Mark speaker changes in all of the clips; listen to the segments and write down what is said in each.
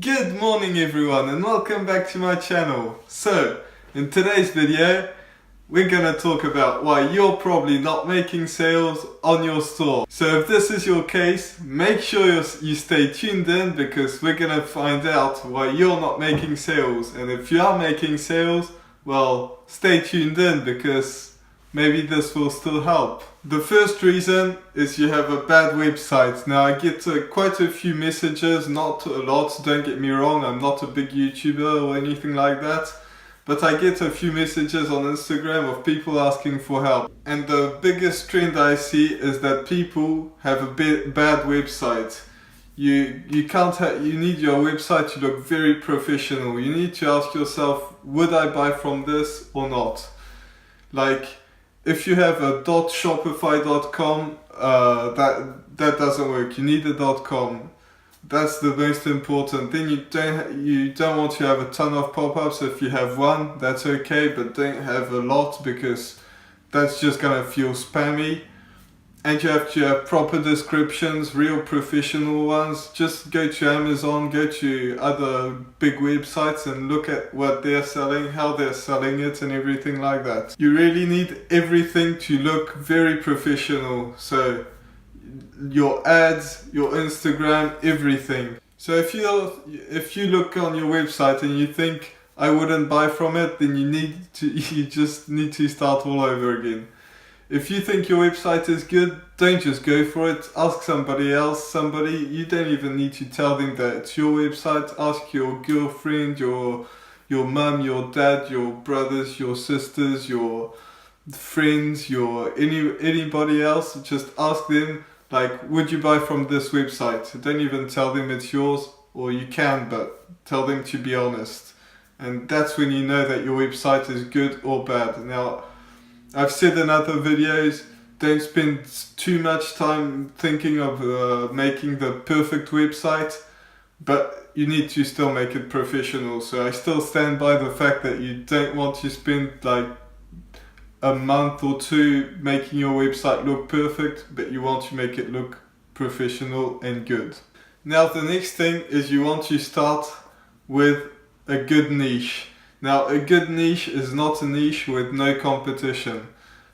Speaker 1: Good morning everyone and welcome back to my channel. So, in today's video, we're gonna talk about why you're probably not making sales on your store. So if this is your case, make sure you stay tuned in because we're gonna find out why you're not making sales. And if you are making sales, well, stay tuned in because maybe this will still help. The first reason is you have a bad website. Now I get quite a few messages, not a lot, don't get me wrong, I'm not a big YouTuber or anything like that, but I get a few messages on Instagram of people asking for help. And the biggest trend I see is that people have a bad website. You need your website to look very professional. You need to ask yourself, would I buy from this or not? Like, if you have a .shopify.com, that doesn't work. You need a .com. That's the most important. Then you don't want to have a ton of pop-ups. If you have one, that's okay, but don't have a lot because that's just gonna feel spammy. And you have to have proper descriptions, real professional ones. Just go to Amazon, go to other big websites and look at what they're selling, how they're selling it and everything like that. You really need everything to look very professional. So your ads, your Instagram, everything. So if you look on your website and you think I wouldn't buy from it, then you just need to start all over again. If you think your website is good, don't just go for it. Ask somebody else, you don't even need to tell them that it's your website. Ask your girlfriend, your mum, your dad, your brothers, your sisters, your friends, anybody else. Just ask them, like, would you buy from this website? Don't even tell them it's yours, or you can, but tell them to be honest. And that's when you know that your website is good or bad. Now, I've said in other videos, don't spend too much time thinking of making the perfect website, but you need to still make it professional. So I still stand by the fact that you don't want to spend like a month or two making your website look perfect, but you want to make it look professional and good. Now the next thing is you want to start with a good niche. Now, a good niche is not a niche with no competition.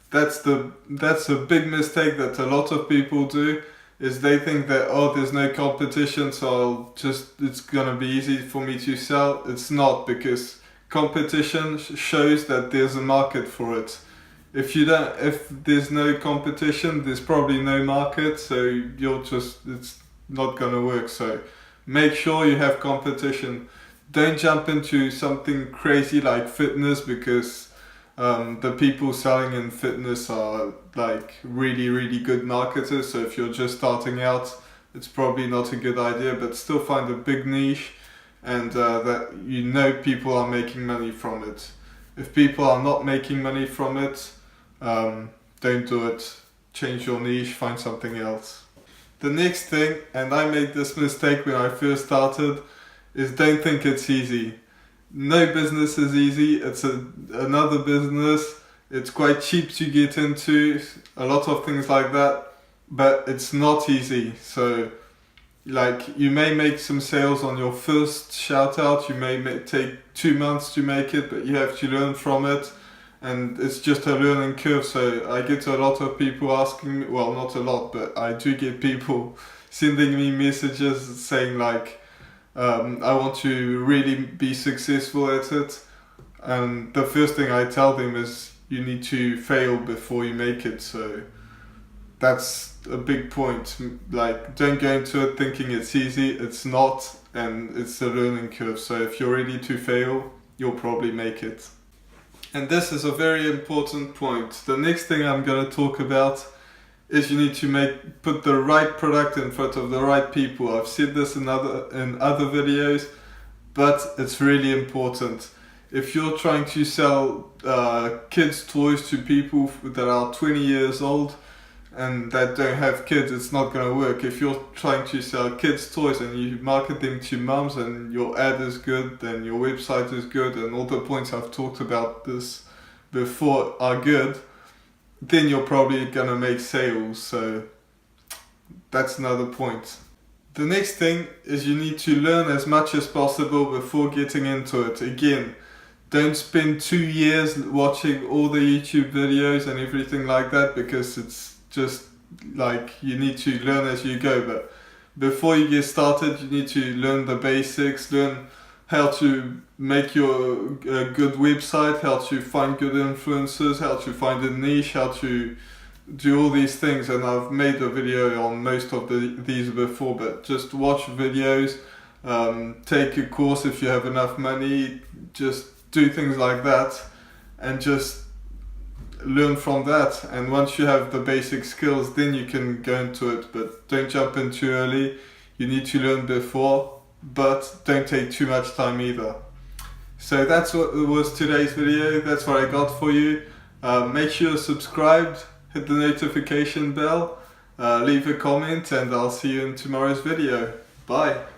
Speaker 1: That's a big mistake that a lot of people do, is they think that, oh, there's no competition, so it's gonna be easy for me to sell. It's not, because competition shows that there's a market for it. If there's no competition, there's probably no market, so it's not gonna work. So make sure you have competition. Don't jump into something crazy like fitness, because the people selling in fitness are like really, really good marketers. So if you're just starting out, it's probably not a good idea, but still find a big niche and that you know people are making money from it. If people are not making money from it, don't do it. Change your niche, find something else. The next thing, and I made this mistake when I first started, is don't think it's easy. No business is easy. It's another business. It's quite cheap to get into, a lot of things like that, but it's not easy. So like, you may make some sales on your first shout out, you may take 2 months to make it, but you have to learn from it, and it's just a learning curve. So I get a lot of people asking me, well, not a lot, but I do get people sending me messages saying like, I want to really be successful at it, and the first thing I tell them is you need to fail before you make it. So that's a big point. Like, don't go into it thinking it's easy. It's not, and it's a learning curve. So if you're ready to fail, you'll probably make it. And this is a very important point. The next thing I'm going to talk about is you need to put the right product in front of the right people. I've said this in other videos, but it's really important. If you're trying to sell kids' toys to people that are 20 years old and that don't have kids, it's not going to work. If you're trying to sell kids' toys and you market them to mums and your ad is good, then your website is good, and all the points I've talked about this before are good, then you're probably gonna make sales. So that's another point. The next thing is you need to learn as much as possible before getting into it. Again, don't spend 2 years watching all the YouTube videos and everything like that, because it's just like you need to learn as you go. But before you get started, you need to learn the basics, learn how to make your good website, how to find good influencers, how to find a niche, how to do all these things. And I've made a video on most of these before, but just watch videos, take a course if you have enough money, just do things like that and just learn from that. And once you have the basic skills, then you can go into it, but don't jump in too early. You need to learn before, but don't take too much time either. So that's what was today's video. That's what I got for you. Make sure you're subscribed, hit the notification bell, leave a comment, and I'll see you in tomorrow's video. Bye.